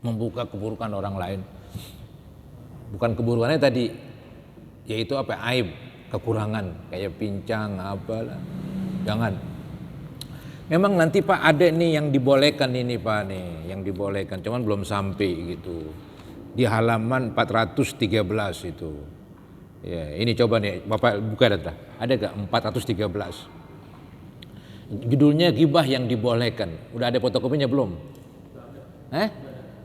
S1: membuka keburukan orang lain. Bukan keburukannya tadi, yaitu apa? Aib. kekurangan kayak pincang apalah. Jangan. Memang nanti Pak ada nih yang dibolehkan ini Pak nih, yang dibolehkan, cuman belum sampai gitu. Di halaman 413 itu. Ya, ini coba nih Bapak buka data. Ada gak 413? Judulnya ghibah yang dibolehkan. Udah ada fotokopinya belum?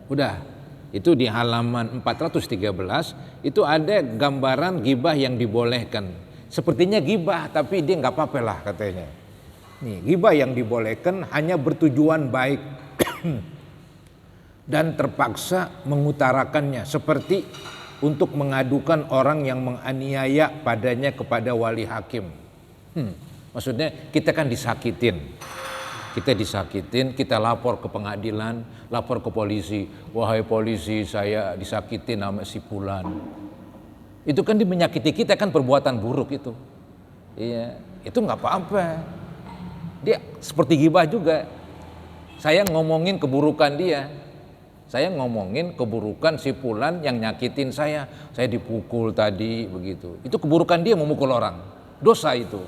S1: Udah. Itu di halaman 413 itu ada gambaran ghibah yang dibolehkan. Sepertinya ghibah tapi dia nggak apa-apa lah katanya. Nih, ghibah yang dibolehkan hanya bertujuan baik dan terpaksa mengutarakannya seperti untuk mengadukan orang yang menganiaya padanya kepada wali hakim. Maksudnya kita kan disakitin. Kita disakitin, kita lapor ke pengadilan, lapor ke polisi. Wahai polisi, saya disakitin sama si fulan. Itu kan dia menyakiti kita, kan perbuatan buruk itu. Iya, itu nggak apa-apa. Dia seperti ghibah juga. Saya ngomongin keburukan dia. Saya ngomongin keburukan si fulan yang nyakitin saya. Saya dipukul tadi begitu. Itu keburukan dia memukul orang. Dosa itu.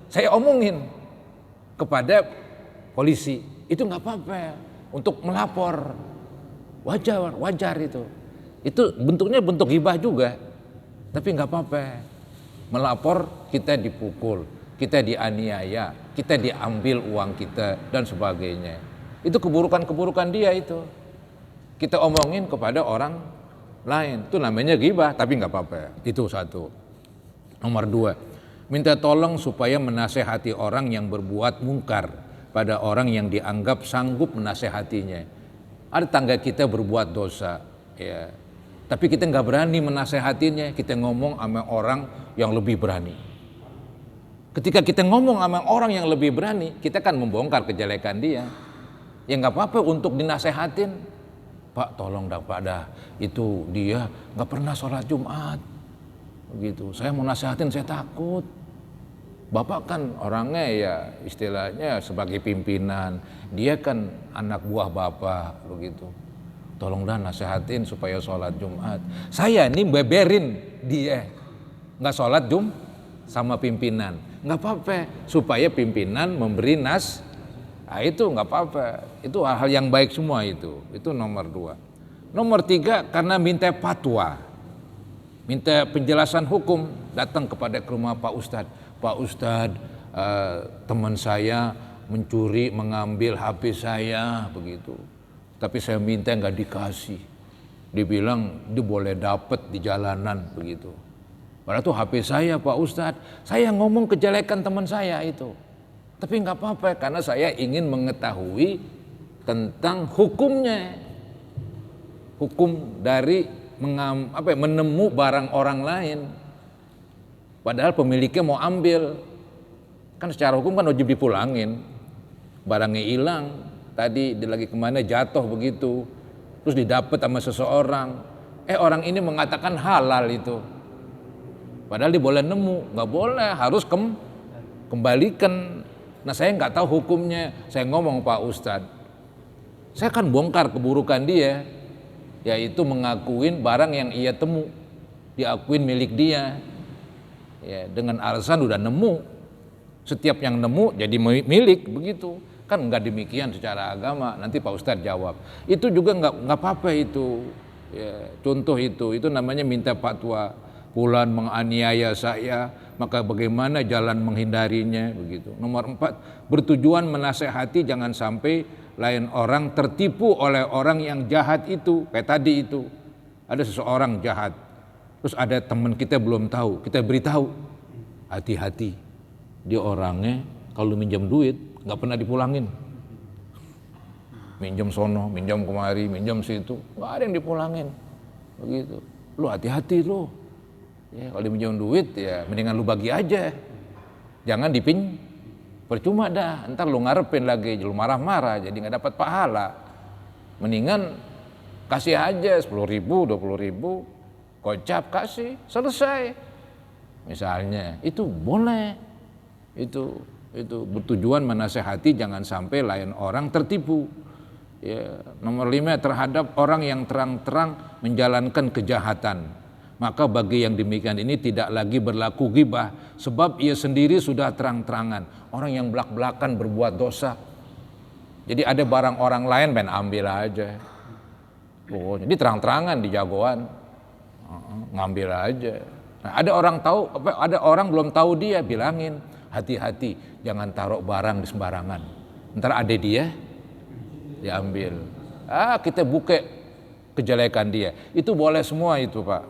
S1: Saya omongin kepada polisi. Itu nggak apa-apa. Untuk melapor. Wajar itu. Itu bentuknya bentuk ghibah juga. Tapi nggak apa-apa. Melapor kita dipukul. Kita dianiaya, kita diambil uang kita dan sebagainya. Itu keburukan-keburukan dia itu. Kita omongin kepada orang lain. Itu namanya ghibah, tapi nggak apa-apa. Itu satu. Nomor dua, minta tolong supaya menasehati orang yang berbuat mungkar pada orang yang dianggap sanggup menasehatinya. Ada tangga kita berbuat dosa, ya. Tapi kita nggak berani menasehatinya. Kita ngomong sama orang yang lebih berani. Ketika kita ngomong sama orang yang lebih berani, kita kan membongkar kejelekan dia. Ya nggak apa-apa untuk dinasehatin. Pak tolong dah Pak dah, itu dia nggak pernah sholat Jumat. Begitu, saya mau nasehatin saya takut. Bapak kan orangnya ya istilahnya sebagai pimpinan, dia kan anak buah Bapak begitu. Tolong dah nasehatin supaya sholat Jumat. Saya ini beberin dia, nggak sholat Jumat sama pimpinan, nggak apa-apa, supaya pimpinan memberi nah itu nggak apa-apa, itu hal-hal yang baik semua itu nomor dua. Nomor tiga, karena minta fatwa, minta penjelasan hukum, datang kepada ke rumah Pak Ustadz. Pak Ustadz, teman saya mencuri, mengambil HP saya begitu, tapi saya minta nggak dikasih, dibilang dia boleh dapat di jalanan begitu. Padahal itu HP saya Pak Ustadz, saya ngomong kejelekan teman saya itu. Tapi nggak apa-apa karena saya ingin mengetahui tentang hukumnya. Hukum dari menemu barang orang lain. Padahal pemiliknya mau ambil. Kan secara hukum kan wajib dipulangin. Barangnya hilang, tadi dia lagi kemana jatuh begitu. Terus didapat sama seseorang. Orang ini mengatakan halal itu. Padahal dia boleh nemu, nggak boleh, harus kembalikan. Nah saya nggak tahu hukumnya, saya ngomong Pak Ustadz, saya kan bongkar keburukan dia, yaitu mengakuin barang yang ia temu, diakuin milik dia, ya, dengan alasan udah nemu, setiap yang nemu jadi milik begitu, kan nggak demikian secara agama. Nanti Pak Ustadz jawab, itu juga nggak apa-apa itu, ya, contoh itu namanya minta fatwa. Fulan menganiaya saya, maka bagaimana jalan menghindarinya begitu. Nomor 4, bertujuan menasehati jangan sampai lain orang tertipu oleh orang yang jahat itu. Kayak tadi itu, ada seseorang jahat, terus ada teman kita belum tahu, kita beritahu, hati-hati, dia orangnya kalau minjam duit nggak pernah dipulangin. Minjam sono, minjam kemari, minjam situ, nggak ada yang dipulangin, begitu. Lu hati-hati lu. Ya, kalau diminjam duit ya mendingan lu bagi aja, jangan percuma dah, ntar lu ngarepin lagi, lu marah-marah jadi nggak dapat pahala. Mendingan kasih aja 10.000, 20.000, kocap kasih, selesai. Misalnya itu boleh, itu bertujuan menasehati jangan sampai lain orang tertipu. Ya, nomor 5, terhadap orang yang terang-terang menjalankan kejahatan. Maka bagi yang demikian ini tidak lagi berlaku ghibah, sebab ia sendiri sudah terang-terangan. Orang yang belak-belakan berbuat dosa, jadi ada barang orang lain main ambil aja. Oh, jadi terang-terangan di jagoan, ngambil aja. Nah, ada orang tahu, ada orang belum tahu dia, bilangin hati-hati, jangan taruh barang di sembarangan. Ntar ada dia diambil. Kita buka kejelekan dia. Itu boleh semua itu Pak,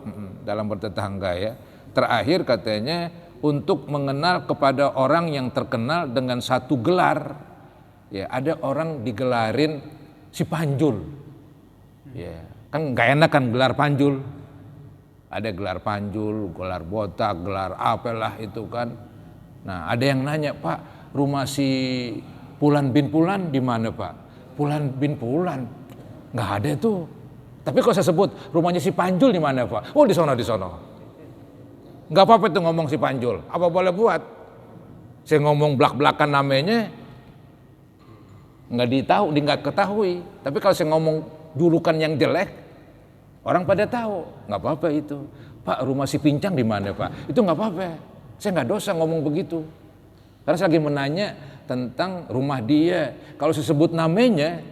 S1: dalam bertetangga ya. Terakhir katanya untuk mengenal kepada orang yang terkenal dengan satu gelar. Ya, ada orang digelarin si Panjul. Ya, kan nggak enak kan gelar Panjul. Ada gelar Panjul, gelar botak, gelar apalah itu kan. Nah, ada yang nanya, Pak, rumah si Pulan bin Pulan di mana Pak? Pulan bin Pulan, nggak ada tuh. Tapi kalau saya sebut rumahnya si Panjul di mana Pak? Oh di sono. Nggak apa-apa tuh ngomong si Panjul. Apa boleh buat? Saya ngomong belak-belakan namanya, nggak ketahui. Tapi kalau saya ngomong julukan yang jelek, orang pada tahu. Nggak apa-apa itu. Pak, rumah si Pincang di mana Pak? Itu nggak apa-apa. Saya nggak dosa ngomong begitu. Karena saya lagi menanya tentang rumah dia. Kalau saya sebut namanya,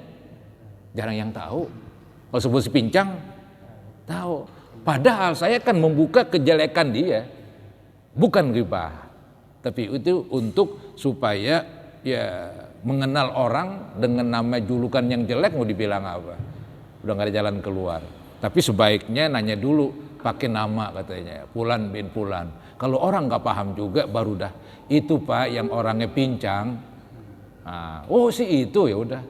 S1: jarang yang tahu. Kalau sebut si Pincang, tahu. Padahal saya kan membuka kejelekan dia, bukan ghibah. Tapi itu untuk supaya ya mengenal orang dengan nama julukan yang jelek, mau dibilang apa? Udah nggak ada jalan keluar. Tapi sebaiknya nanya dulu, pakai nama katanya, Pulan bin Pulan. Kalau orang nggak paham juga, baru dah itu Pak yang orangnya pincang. Oh si itu, ya udah,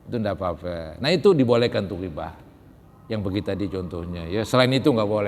S1: itu nggak apa-apa. Nah itu dibolehkan tuh ghibah, yang begitu tadi contohnya. Ya selain itu nggak boleh.